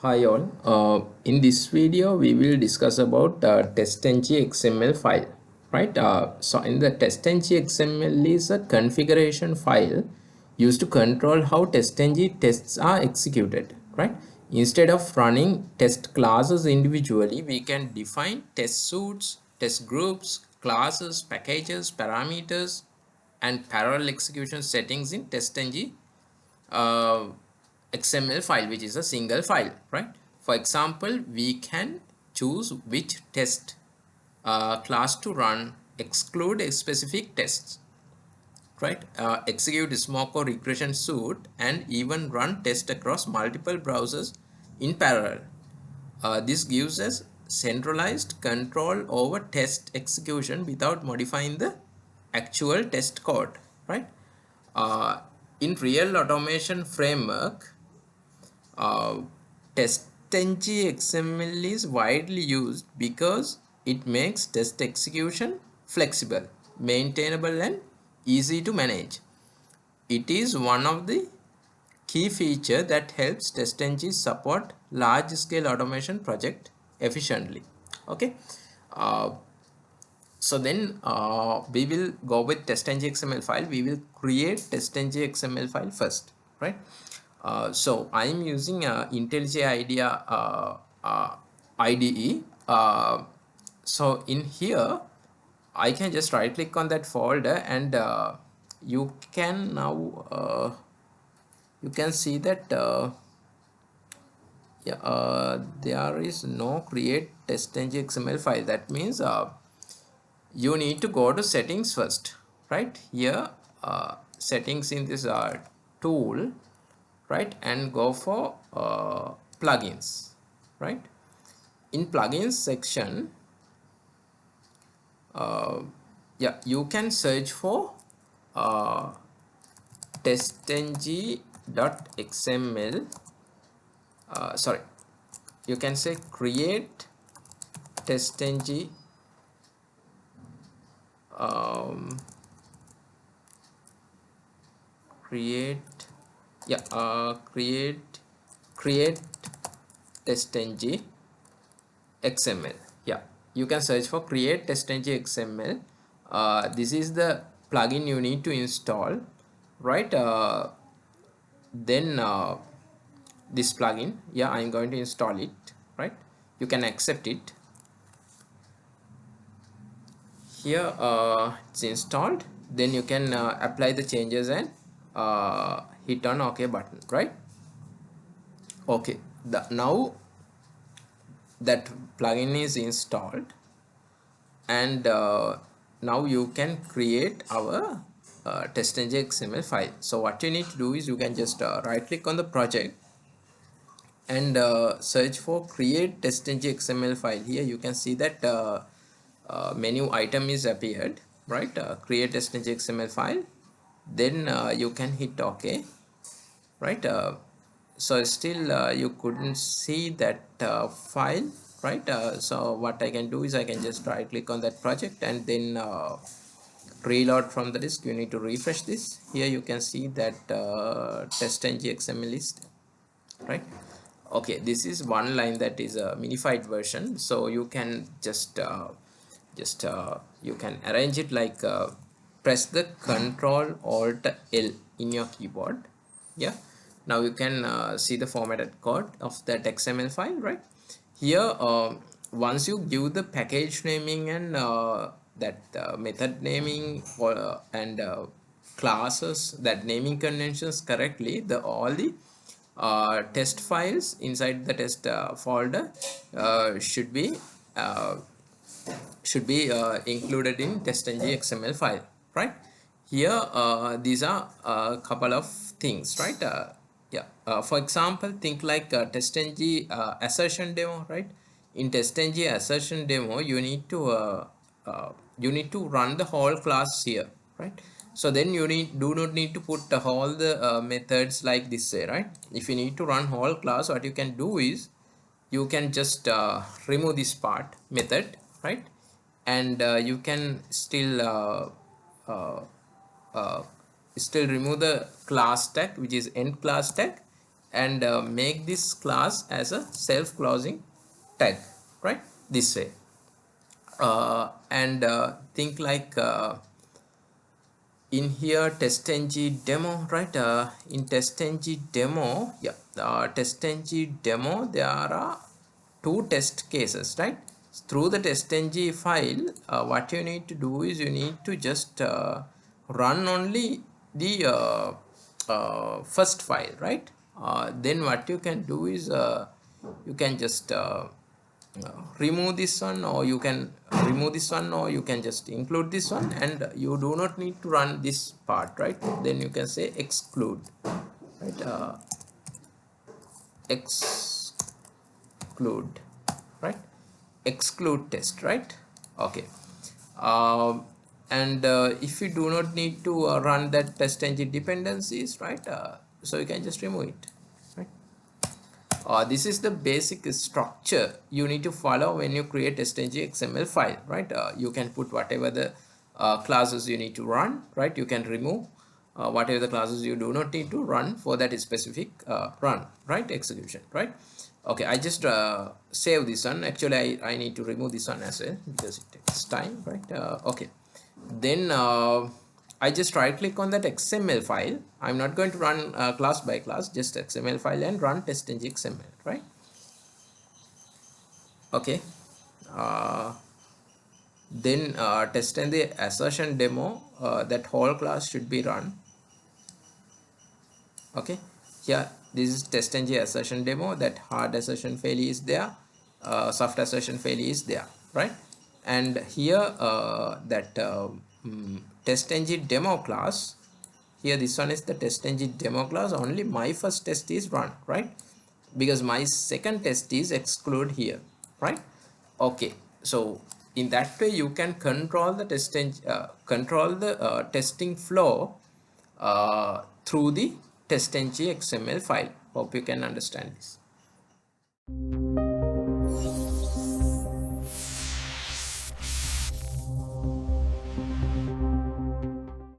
Hi all. In this video, we will discuss about TestNG XML file, right? So in the TestNG XML is a configuration file used to control how TestNG tests are executed, right? Instead of running test classes individually, we can define test suites, test groups, classes, packages, parameters, and parallel execution settings in TestNG uh, XML file, which is a single file, right? For example, we can choose which test class to run, exclude a specific tests, right? Execute smoke or regression suite, and even run test across multiple browsers in parallel. This gives us centralized control over test execution without modifying the actual test code, right? Uh, in real automation framework, uh, TestNG XML is widely used because it makes test execution flexible, maintainable, and easy to manage. It is one of the key features that helps TestNG support large-scale automation project efficiently. Okay, uh, so then we will go with TestNG XML file. We will create TestNG XML file first, right? So I am using IntelliJ IDEA IDE. So in here, I can just right click on that folder, and you can now you can see that yeah, there is no create TestNG XML file. That means you need to go to settings first, right? Here settings in this tool, right, and go for plugins, right? In plugins section, yeah, you can search for uh, TestNG.xml. Sorry, you can say create TestNG um, create yeah create TestNG XML. Yeah, you can search for create TestNG XML. This is the plugin you need to install, right? Then this plugin, yeah, I'm going to install it, right? You can accept it. Here it's installed. Then you can apply the changes and hit on OK button, right? Okay, now that plugin is installed, and now you can create our TestNG XML file. So what you need to do is you can just right click on the project and search for create TestNG XML file. Here you can see that menu item is appeared, right? Create TestNG XML file. Then you can hit OK, right? So still you couldn't see that file, right? So what I can do is I can just right click on that project and then reload from the disk. You need to refresh this. Here you can see that TestNG XML list, right? Okay, this is one line that is a minified version, so you can just you can arrange it like press the Control Alt L in your keyboard. Yeah, now you can see the formatted code of that XML file, right? Here once you give the package naming and that method naming or and classes, that naming conventions correctly, the all the test files inside the test folder uh, should be uh, included in TestNG XML file, right? Here these are a couple of things, right? Yeah, for example, think like TestNG assertion demo, right? In TestNG assertion demo, you need to run the whole class here, right? So then you do not need to put all the methods like this way, right? If you need to run whole class, what you can do is you can just remove this part method, right? And you can uh, still remove the class tag, which is end class tag, and make this class as a self-closing tag, right? This way. And think like in here TestNG demo, right? In TestNG demo, yeah, TestNG demo, there are two test cases, right? Through the TestNG file, what you need to do is you need to just run only the first file, right? Then what you can do is you can just remove this one, or you can remove this one, or you can just include this one, and you do not need to run this part, right? Then you can say exclude, right? Exclude, right? Exclude test, right? Okay. And if you do not need to run that test engine dependencies, right? So you can just remove it, right? This is the basic structure you need to follow when you create TestNG XML file, right? You can put whatever the classes you need to run, right? You can remove whatever the classes you do not need to run for that specific run, right? Execution, right? Okay, I just save this one. Actually, I need to remove this one as well because it takes time, right? Okay, then I just right click on that XML file. I'm not going to run class by class, just XML file, and run TestNG XML, right? Okay. uh, then TestNG assertion demo, that whole class should be run. Okay, here this is TestNG assertion demo, that hard assertion failure is there, soft assertion failure is there, right? And here that TestNG demo class, here this one is the TestNG demo class. Only my first test is run, right? Because my second test is exclude here, right? Okay, so in that way you can control the testing flow through the TestNG XML file. Hope you can understand this.